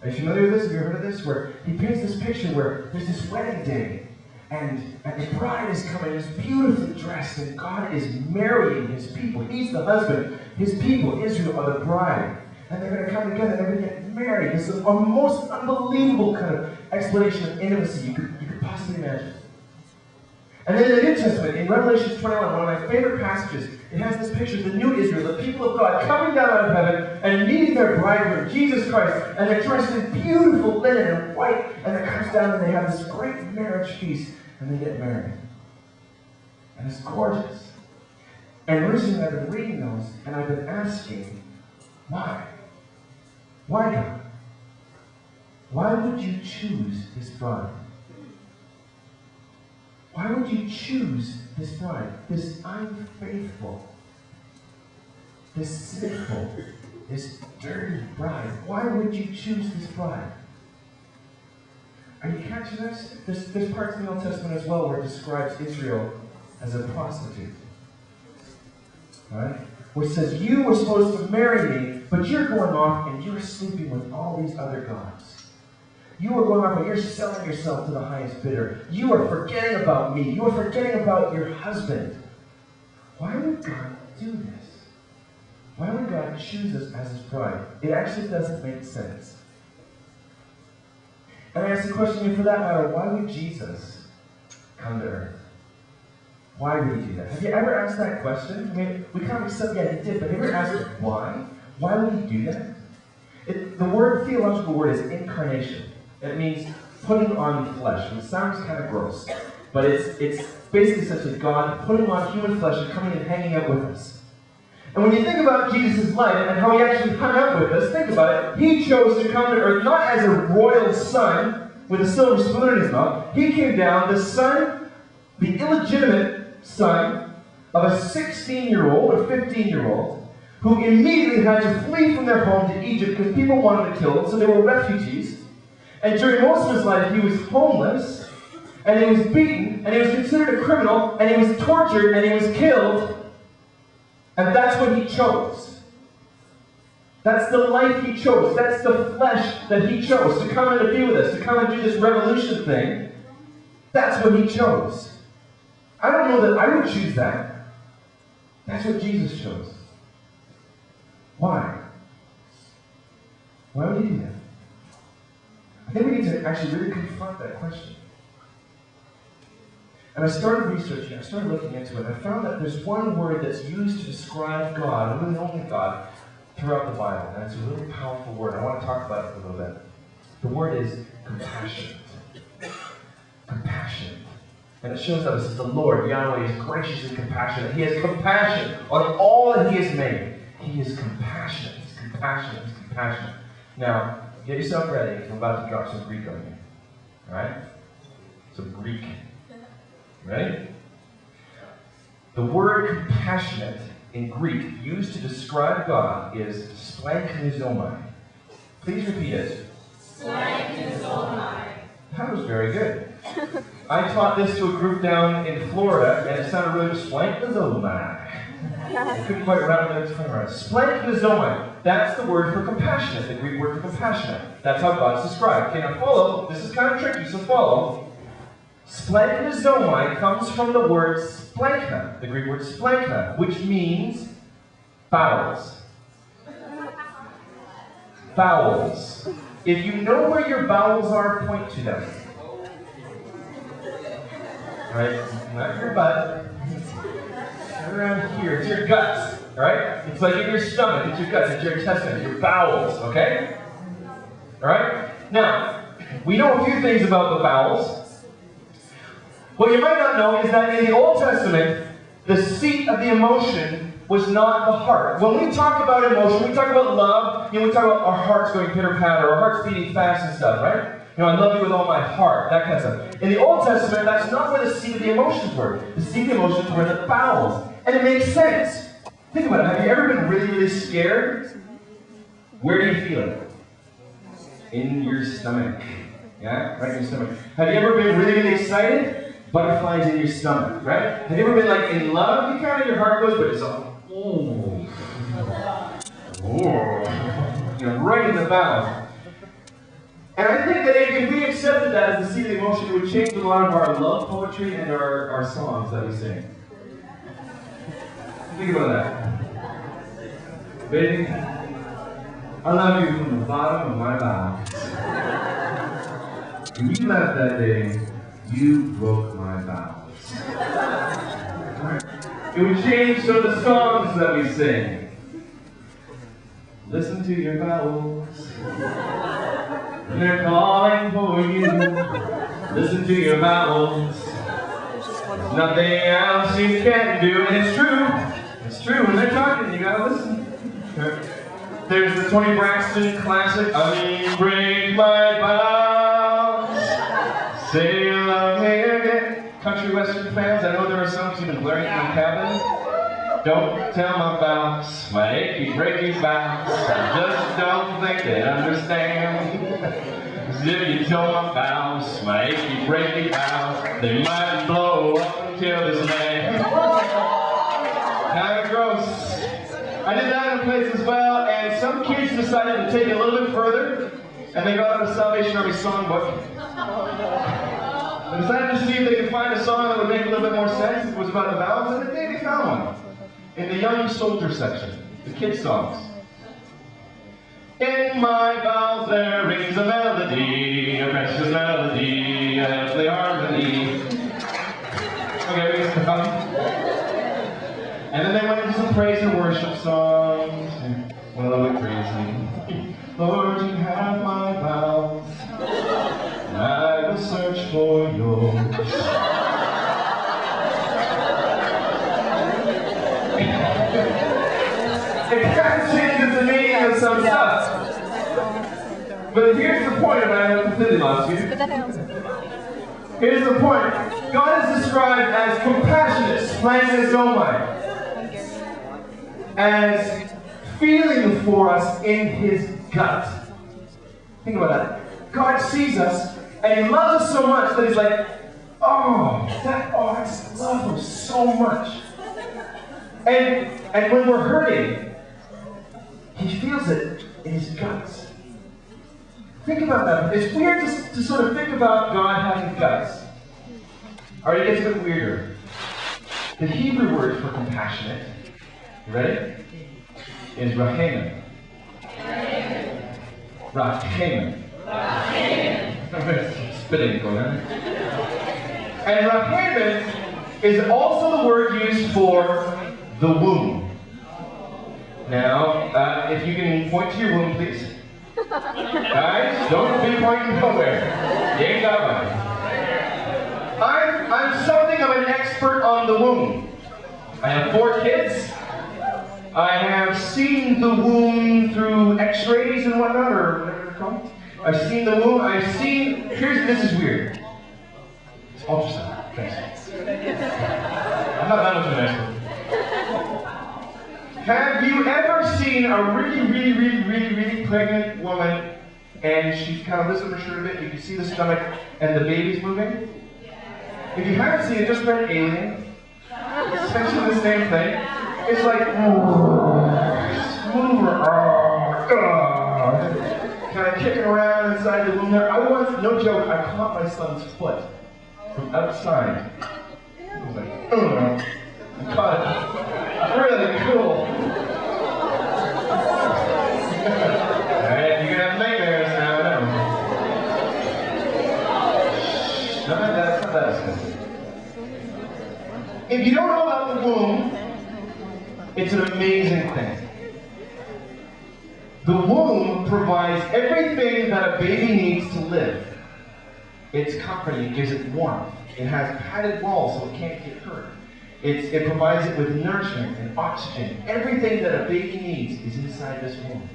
Are you familiar with this? Have you heard of this? Where he paints this picture where there's this wedding day, and the bride is coming, is beautifully dressed, and God is marrying his people. He's the husband. His people, Israel, are the bride. And they're going to come together, they're going to get married. This is a most unbelievable kind of explanation of intimacy you could possibly imagine. And then in the New Testament, in Revelation 21, one of my favorite passages, it has this picture of the new Israel, the people of God, coming down out of heaven and meeting their bridegroom, Jesus Christ, and they're dressed in beautiful linen and white, and it comes down and they have this great marriage feast, and they get married. And it's gorgeous. And recently I've been reading those, and I've been asking, why? Why God? Why would you choose this bride? Why would you choose this bride? This unfaithful, this sinful, this dirty bride. Why would you choose this bride? Are you catching this? There's parts in the Old Testament as well where it describes Israel as a prostitute. Right? Where it says, you were supposed to marry me, but you're going off and you're sleeping with all these other gods. You are going off and you're selling yourself to the highest bidder. You are forgetting about me. You are forgetting about your husband. Why would God do this? Why would God choose us as his bride? It actually doesn't make sense. And I ask the question, for that matter, why would Jesus come to earth? Why would he do that? Have you ever asked that question? I mean, we kind of accept, yeah, he did, but have you ever asked why? Why would he do that? The theological word is incarnation. It means putting on flesh. And it sounds kind of gross, but it's basically essentially God putting on human flesh and coming and hanging out with us. And when you think about Jesus' life and how he actually hung out with us, think about it. He chose to come to earth not as a royal son with a silver spoon in his mouth. He came down, the son, the illegitimate son of a 16-year-old or 15-year-old who immediately had to flee from their home to Egypt because people wanted to kill him, so they were refugees. And during most of his life, he was homeless, and he was beaten, and he was considered a criminal, and he was tortured, and he was killed. And that's what he chose. That's the life he chose. That's the flesh that he chose to come and to be with us, to come and do this revolution thing. That's what he chose. I don't know that I would choose that. That's what Jesus chose. Why? Why would he do that? I think we need to actually really confront that question. And I started researching, I started looking into it, and I found that there's one word that's used to describe God, and really only God, throughout the Bible. And it's a really powerful word. I want to talk about it for a little bit. The word is compassionate. Compassionate. And it shows up, it says the Lord, Yahweh, is gracious and compassionate. He has compassion on all that he has made. He is compassionate. He's compassionate. He's compassionate. Now, get yourself ready, because I'm about to drop some Greek on you. Alright? Some Greek. Ready? The word compassionate in Greek used to describe God is splanchnouzomai. Please repeat it. Splanchnouzomai. That was very good. I taught this to a group down in Florida, and it sounded really splanchnouzomai. I couldn't quite wrap my tongue around it. Splanchnouzomai. That's the word for compassionate, the Greek word for compassionate. That's how God's described. Okay, now follow. This is kind of tricky, so follow. Splanchnouzomai comes from the word splanchna, the Greek word splanchna, which means bowels. Bowels. If you know where your bowels are, point to them. Right? Not your butt. Around here. It's your guts. Alright? It's like in your stomach. It's your guts. It's your intestines. Your bowels. Okay? Alright? Now, we know a few things about the bowels. What you might not know is that in the Old Testament, the seat of the emotion was not the heart. When we talk about emotion, we talk about love, we talk about our hearts going pitter-patter, our hearts beating fast and stuff, right? I love you with all my heart, that kind of stuff. In the Old Testament, that's not where the seat of the emotions were. The seat of the emotions were in the bowels. And it makes sense. Think about it. Have you ever been really, really scared? Where do you feel it? In your stomach. Yeah? Right in your stomach. Have you ever been really, really excited? Butterflies in your stomach, right? Have you ever been like in love? You kind of, your heart goes, but it's all, right in the bowels. accepted that as the seed of emotion, it would change a lot of our love poetry and our songs that we sing. Think about that. Baby, I love you from the bottom of my bowels. When you left that day, you broke my bowels. It would change some of the songs that we sing. Listen to your bowels. They're calling for you. Listen to your bowels. There's nothing else you can do. And it's true. It's true. When they're talking, you gotta listen. There's the Toni Braxton classic, I break my bowels. Say you love me again. Country western fans, I know there are some who've been blaring in the cabin. Don't tell my bowels, my achy breaky bowels. I just don't think they understand. 'Cause if you told my bowels, my achy breaky bowels, they might blow up until this land. Kind of gross. I did that in a place as well, and some kids decided to take it a little bit further, and they got out a Salvation Army songbook. They decided to see if they could find a song that would make a little bit more sense. It was about the bowels, and they found one. In the Young Soldier section, the kids' songs. In my bowels there rings a melody, a precious melody, a heavenly harmony. Okay, we can stop. And then they went into some praise and worship songs. Well, a little bit crazy. Lord, you have my bowels, and I will search for yours. It kind of changes the meaning of some stuff. But here's the point, and I have completely lost you. Here's the point. God is described as compassionate, splendid in his own mind. As feeling for us in his gut. Think about that. God sees us, and he loves us so much that he's like, oh, I just love him so much. And when we're hurting, he feels it in his guts. Think about that. It's weird to sort of think about God having guts. Alright, it gets a bit weirder. The Hebrew word for compassionate, you ready? Is rahemen. Rahemen. Spitting going on. And rahemen is also the word used for the womb. Now, if you can point to your womb, please. Guys, don't be pointing nowhere. You ain't got one. I'm something of an expert on the womb. I have 4 kids. I have seen the womb through x-rays and whatnot, or whatever they're called. I've seen the womb, this is weird. It's ultrasound. Thanks. I'm not that much of an expert. Have you ever seen a really pregnant woman, and she's kind of lifting her shirt a bit, you can see the stomach, and the baby's moving? If you haven't seen it, just read Alien. It's essentially the same thing. It's like, kind of kicking around inside the womb there. I once, no joke, I caught my son's foot from outside. It was like, I caught it. Really cool. Alright, you're gonna have nightmares now, I know. Not that expensive. If you don't know about the womb, it's an amazing thing. The womb provides everything that a baby needs to live. It's comforting, it gives it warmth. It has padded walls so it can't get hurt. It provides it with nourishment and oxygen. Everything that a baby needs is inside this womb.